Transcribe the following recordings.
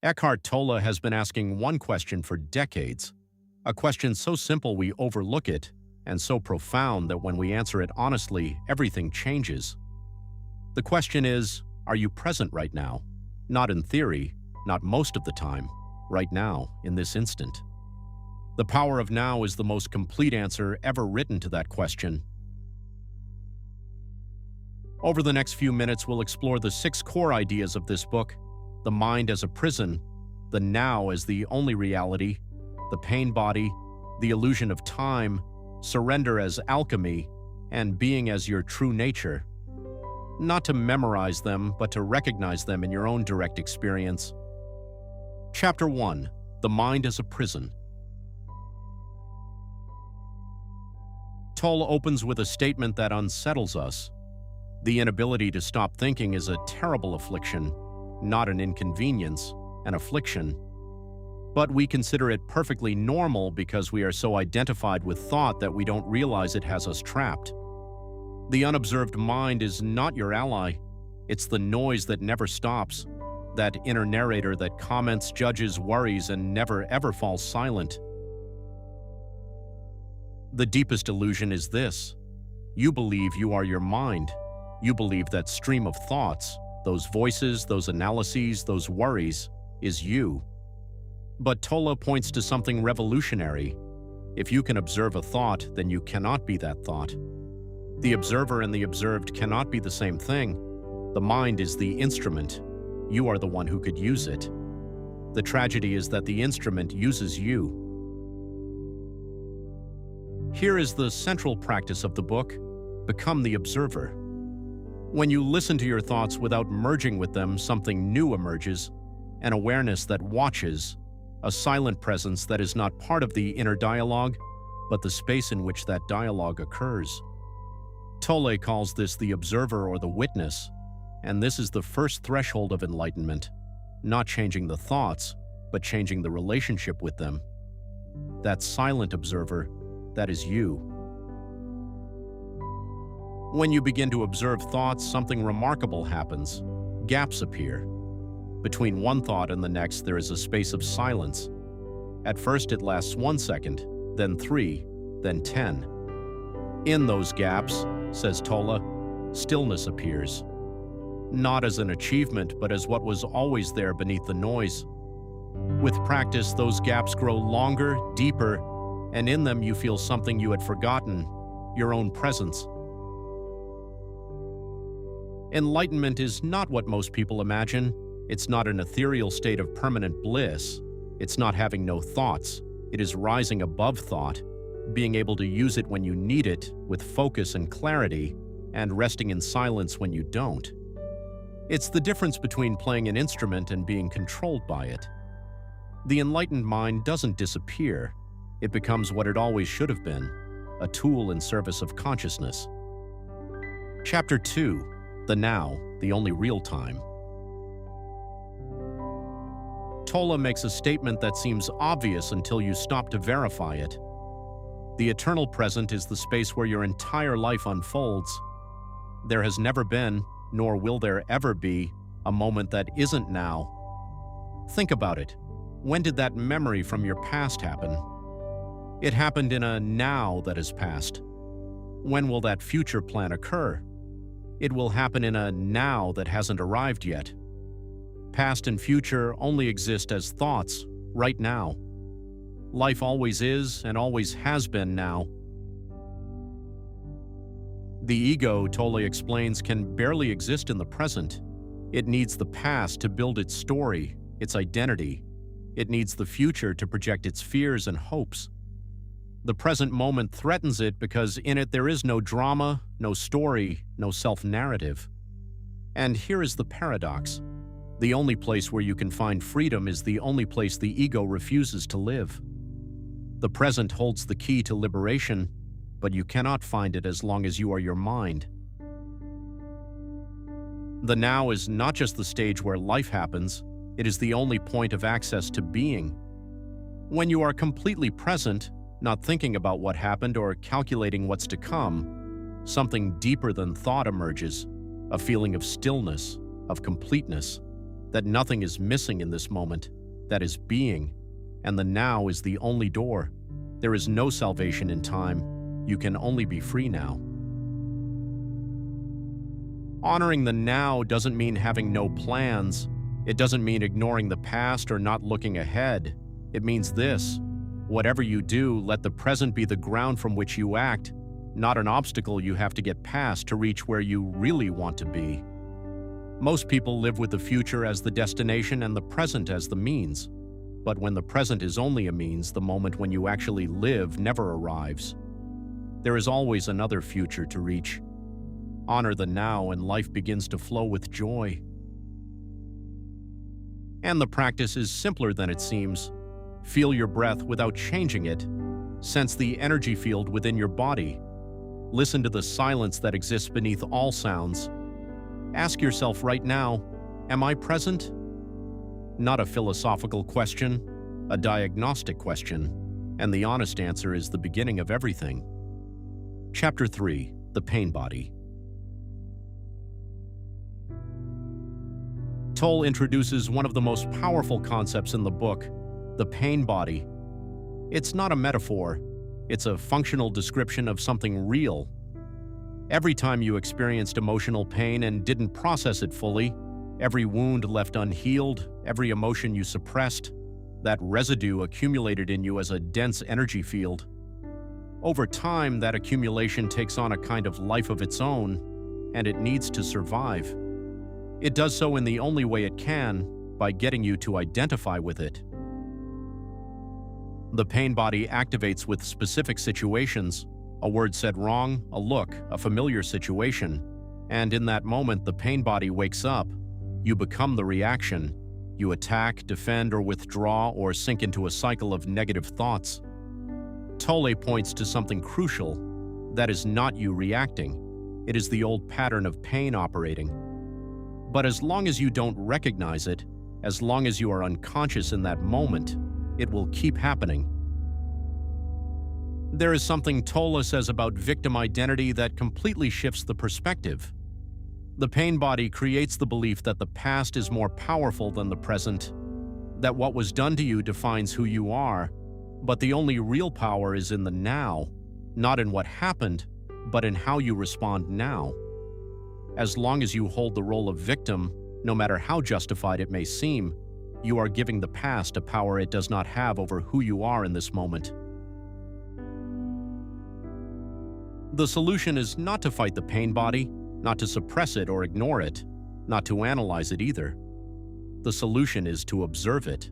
Eckhart Tolle has been asking one question for decades, a question so simple we overlook it, and so profound that when we answer it honestly, everything changes. The question is, are you present right now? Not in theory, not most of the time, right now, in this instant. The Power of Now is the most complete answer ever written to that question. Over the next few minutes, we'll explore the 6 core ideas of this book: the mind as a prison, the now as the only reality, the pain body, the illusion of time, surrender as alchemy, and being as your true nature. Not to memorize them, but to recognize them in your own direct experience. Chapter 1: The Mind as a Prison. Tolle opens with a statement that unsettles us. The inability to stop thinking is a terrible affliction, not an inconvenience, an affliction. But we consider it perfectly normal because we are so identified with thought that we don't realize it has us trapped. The unobserved mind is not your ally. It's the noise that never stops, that inner narrator that comments, judges, worries, and never ever falls silent. The deepest illusion is this: you believe you are your mind. You believe that stream of thoughts, those voices, those analyses, those worries, is you. But Tolle points to something revolutionary. If you can observe a thought, then you cannot be that thought. The observer and the observed cannot be the same thing. The mind is the instrument. You are the one who could use it. The tragedy is that the instrument uses you. Here is the central practice of the book: become the observer. When you listen to your thoughts without merging with them, something new emerges, an awareness that watches, a silent presence that is not part of the inner dialogue, but the space in which that dialogue occurs. Tolle calls this the observer or the witness, and this is the first threshold of enlightenment, not changing the thoughts, but changing the relationship with them. That silent observer, that is you. When you begin to observe thoughts, something remarkable happens. Gaps appear. Between one thought and the next, there is a space of silence. At first, it lasts 1 second, then 3, then 10. In those gaps, says Tolle, stillness appears. Not as an achievement, but as what was always there beneath the noise. With practice, those gaps grow longer, deeper, and in them you feel something you had forgotten, your own presence. Enlightenment is not what most people imagine. It's not an ethereal state of permanent bliss. It's not having no thoughts. It is rising above thought, being able to use it when you need it, with focus and clarity, and resting in silence when you don't. It's the difference between playing an instrument and being controlled by it. The enlightened mind doesn't disappear. It becomes what it always should have been, a tool in service of consciousness. Chapter 2: The Now, the Only Real Time. Tolle makes a statement that seems obvious until you stop to verify it. The eternal present is the space where your entire life unfolds. There has never been, nor will there ever be, a moment that isn't now. Think about it. When did that memory from your past happen? It happened in a now that has passed. When will that future plan occur? It will happen in a now that hasn't arrived yet. Past and future only exist as thoughts, right now. Life always is and always has been now. The ego, Tolle explains, can barely exist in the present. It needs the past to build its story, its identity. It needs the future to project its fears and hopes. The present moment threatens it because in it there is no drama, no story, no self-narrative. And here is the paradox. The only place where you can find freedom is the only place the ego refuses to live. The present holds the key to liberation, but you cannot find it as long as you are your mind. The now is not just the stage where life happens, it is the only point of access to being. When you are completely present, not thinking about what happened or calculating what's to come, something deeper than thought emerges, a feeling of stillness, of completeness. that nothing is missing in this moment, that is being, and the now is the only door. There is no salvation in time. You can only be free now. Honoring the now doesn't mean having no plans. It doesn't mean ignoring the past or not looking ahead. It means this: whatever you do, let the present be the ground from which you act, not an obstacle you have to get past to reach where you really want to be. Most people live with the future as the destination and the present as the means. But when the present is only a means, the moment when you actually live never arrives. There is always another future to reach. Honor the now and life begins to flow with joy. And the practice is simpler than it seems. Feel your breath without changing it. Sense the energy field within your body. Listen to the silence that exists beneath all sounds. Ask yourself right now, am I present? Not a philosophical question, a diagnostic question, and the honest answer is the beginning of everything. Chapter 3: The Pain Body. Tolle introduces one of the most powerful concepts in the book, the pain body. It's not a metaphor, it's a functional description of something real. Every time you experienced emotional pain and didn't process it fully, every wound left unhealed, every emotion you suppressed, that residue accumulated in you as a dense energy field. Over time, that accumulation takes on a kind of life of its own, and it needs to survive. It does so in the only way it can, by getting you to identify with it. The pain body activates with specific situations: a word said wrong, a look, a familiar situation, and in that moment the pain body wakes up. You become the reaction. You attack, defend, or withdraw, or sink into a cycle of negative thoughts. Tolle points to something crucial. That is not you reacting. It is the old pattern of pain operating. But as long as you don't recognize it, as long as you are unconscious in that moment, it will keep happening. There is something Tolle says about victim identity that completely shifts the perspective. The pain body creates the belief that the past is more powerful than the present, that what was done to you defines who you are, but the only real power is in the now, not in what happened, but in how you respond now. As long as you hold the role of victim, no matter how justified it may seem, you are giving the past a power it does not have over who you are in this moment. The solution is not to fight the pain body, not to suppress it or ignore it, not to analyze it either. The solution is to observe it.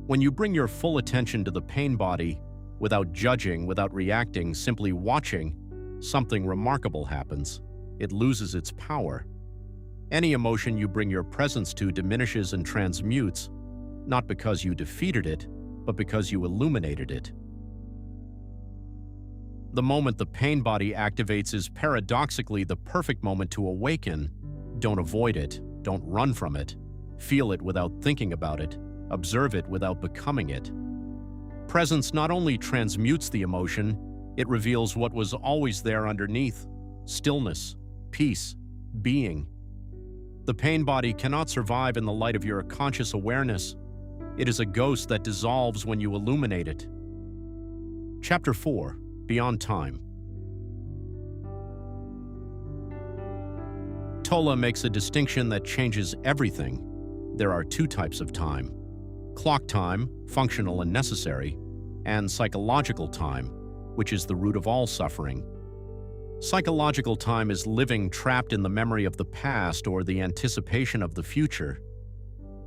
When you bring your full attention to the pain body, without judging, without reacting, simply watching, something remarkable happens. It loses its power. Any emotion you bring your presence to diminishes and transmutes, not because you defeated it, but because you illuminated it. The moment the pain body activates is paradoxically the perfect moment to awaken. Don't avoid it. Don't run from it. Feel it without thinking about it. Observe it without becoming it. Presence not only transmutes the emotion, it reveals what was always there underneath: stillness, peace, being. The pain body cannot survive in the light of your conscious awareness. It is a ghost that dissolves when you illuminate it. Chapter 4: Beyond Time. Tolle makes a distinction that changes everything. There are two types of time: clock time, functional and necessary, and psychological time, which is the root of all suffering. Psychological time is living trapped in the memory of the past or the anticipation of the future.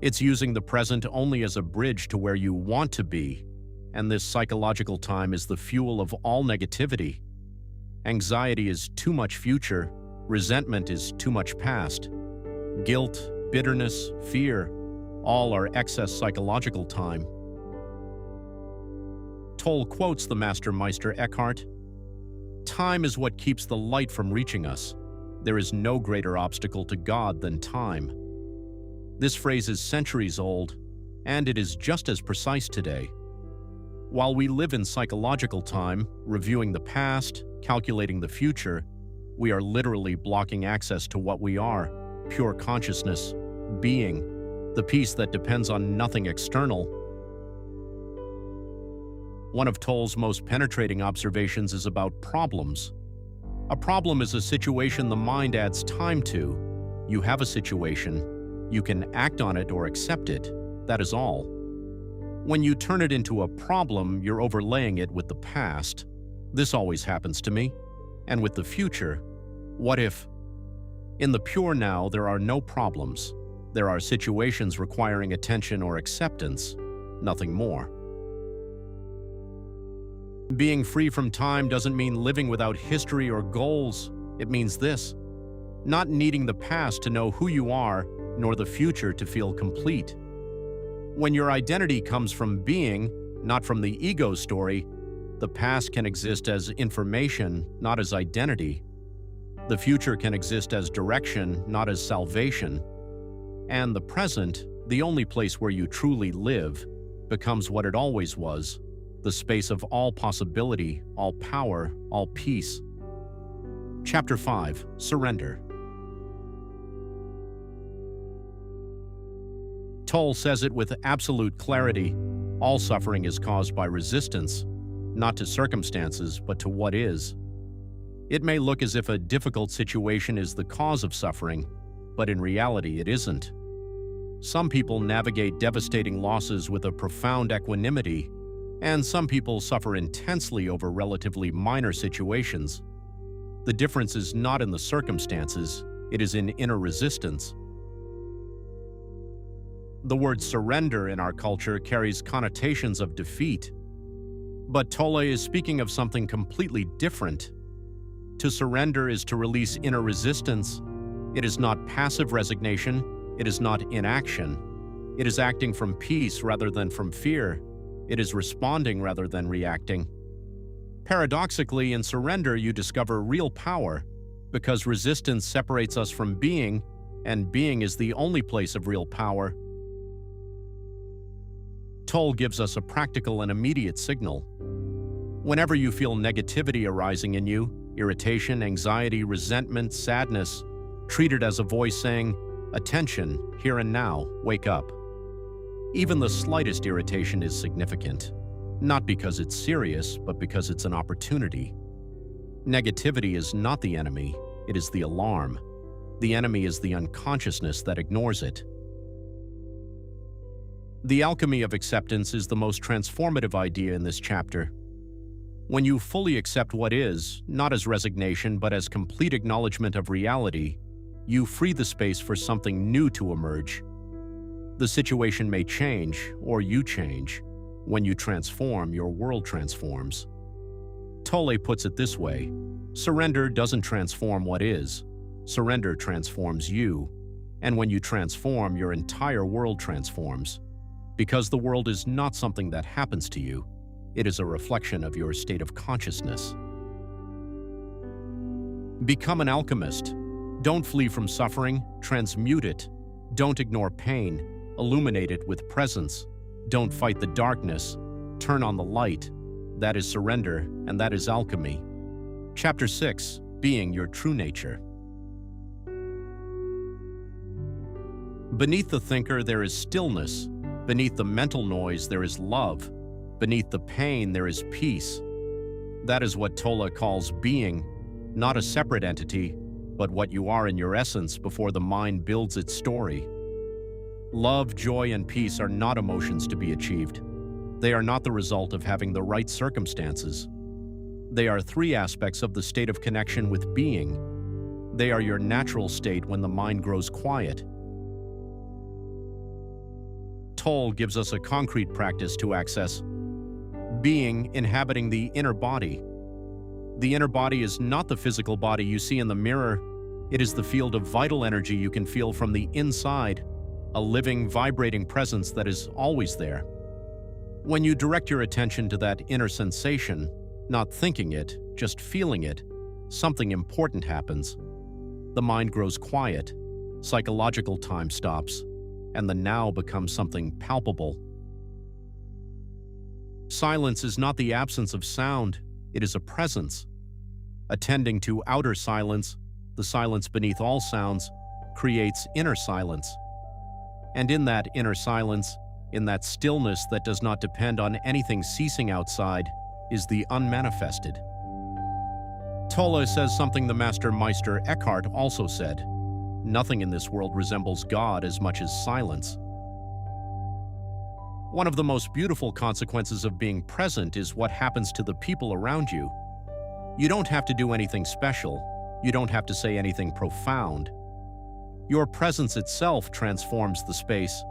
It's using the present only as a bridge to where you want to be, and this psychological time is the fuel of all negativity. Anxiety is too much future, resentment is too much past. Guilt, bitterness, fear, all are excess psychological time. Tolle quotes the Master Meister Eckhart: "Time is what keeps the light from reaching us. There is no greater obstacle to God than time." This phrase is centuries old, and it is just as precise today. While we live in psychological time, reviewing the past, calculating the future, we are literally blocking access to what we are: pure consciousness, being, the peace that depends on nothing external. One of Tolle's most penetrating observations is about problems. A problem is a situation the mind adds time to. You have a situation, you can act on it or accept it, that is all. When you turn it into a problem, you're overlaying it with the past. This always happens to me. And with the future, what if? In the pure now, there are no problems. There are situations requiring attention or acceptance, nothing more. Being free from time doesn't mean living without history or goals. It means this: not needing the past to know who you are, nor the future to feel complete. When your identity comes from being, not from the ego story, the past can exist as information, not as identity. The future can exist as direction, not as salvation. And the present, the only place where you truly live, becomes what it always was, the space of all possibility, all power, all peace. Chapter 5. Surrender. Tolle says it with absolute clarity: all suffering is caused by resistance, not to circumstances, but to what is. It may look as if a difficult situation is the cause of suffering, but in reality it isn't. Some people navigate devastating losses with a profound equanimity, and some people suffer intensely over relatively minor situations. The difference is not in the circumstances, it is in inner resistance. The word surrender in our culture carries connotations of defeat, but Tolle is speaking of something completely different. To surrender is to release inner resistance. It is not passive resignation, it is not inaction. It is acting from peace rather than from fear. It is responding rather than reacting. Paradoxically, in surrender you discover real power, because resistance separates us from being, and being is the only place of real power. Tolle gives us a practical and immediate signal. Whenever you feel negativity arising in you, irritation, anxiety, resentment, sadness, treat it as a voice saying, "Attention, here and now, wake up." Even the slightest irritation is significant, not because it's serious, but because it's an opportunity. Negativity is not the enemy, it is the alarm. The enemy is the unconsciousness that ignores it. The alchemy of acceptance is the most transformative idea in this chapter. When you fully accept what is, not as resignation but as complete acknowledgement of reality, you free the space for something new to emerge. The situation may change, or you change. When you transform, your world transforms. Tolle puts it this way: surrender doesn't transform what is. Surrender transforms you. And when you transform, your entire world transforms. Because the world is not something that happens to you. It is a reflection of your state of consciousness. Become an alchemist. Don't flee from suffering, transmute it. Don't ignore pain, illuminate it with presence. Don't fight the darkness, turn on the light. That is surrender, and that is alchemy. Chapter 6. Being your true nature. Beneath the thinker there is stillness. Beneath the mental noise there is love. Beneath the pain there is peace. That is what Tolle calls being, not a separate entity, but what you are in your essence before the mind builds its story. Love, joy, and peace are not emotions to be achieved. They are not the result of having the right circumstances. They are three aspects of the state of connection with being. They are your natural state when the mind grows quiet. Tolle gives us a concrete practice to access being, inhabiting the inner body. The inner body is not the physical body you see in the mirror. It is the field of vital energy you can feel from the inside, a living, vibrating presence that is always there. When you direct your attention to that inner sensation, not thinking it, just feeling it, something important happens. The mind grows quiet, psychological time stops, and the now becomes something palpable. Silence is not the absence of sound, it is a presence. Attending to outer silence, the silence beneath all sounds, creates inner silence. And in that inner silence, in that stillness that does not depend on anything ceasing outside, is the unmanifested. Tolle says something the master Meister Eckhart also said: nothing in this world resembles God as much as silence. One of the most beautiful consequences of being present is what happens to the people around you. You don't have to do anything special. You don't have to say anything profound. Your presence itself transforms the space.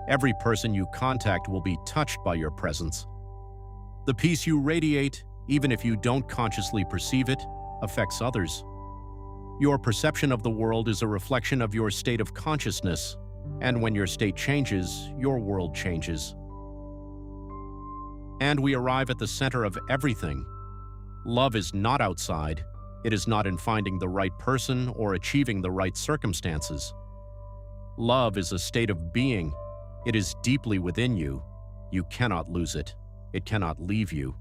Every person you contact will be touched by your presence. The peace you radiate, even if you don't consciously perceive it, affects others. Your perception of the world is a reflection of your state of consciousness, and when your state changes, your world changes. And we arrive at the center of everything. Love is not outside. It is not in finding the right person or achieving the right circumstances. Love is a state of being. It is deeply within you. You cannot lose it. It cannot leave you.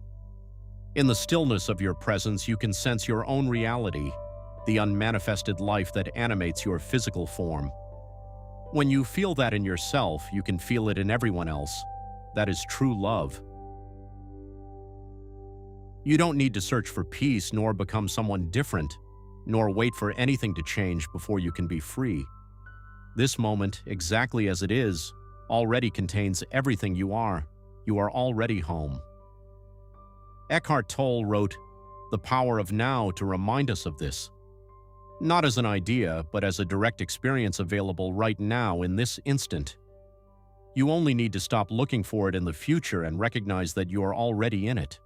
In the stillness of your presence, you can sense your own reality, the unmanifested life that animates your physical form. When you feel that in yourself, you can feel it in everyone else. That is true love. You don't need to search for peace, nor become someone different, nor wait for anything to change before you can be free. This moment, exactly as it is, already contains everything you are. You are already home. Eckhart Tolle wrote, "The power of now," to remind us of this. Not as an idea, but as a direct experience available right now in this instant. You only need to stop looking for it in the future and recognize that you are already in it.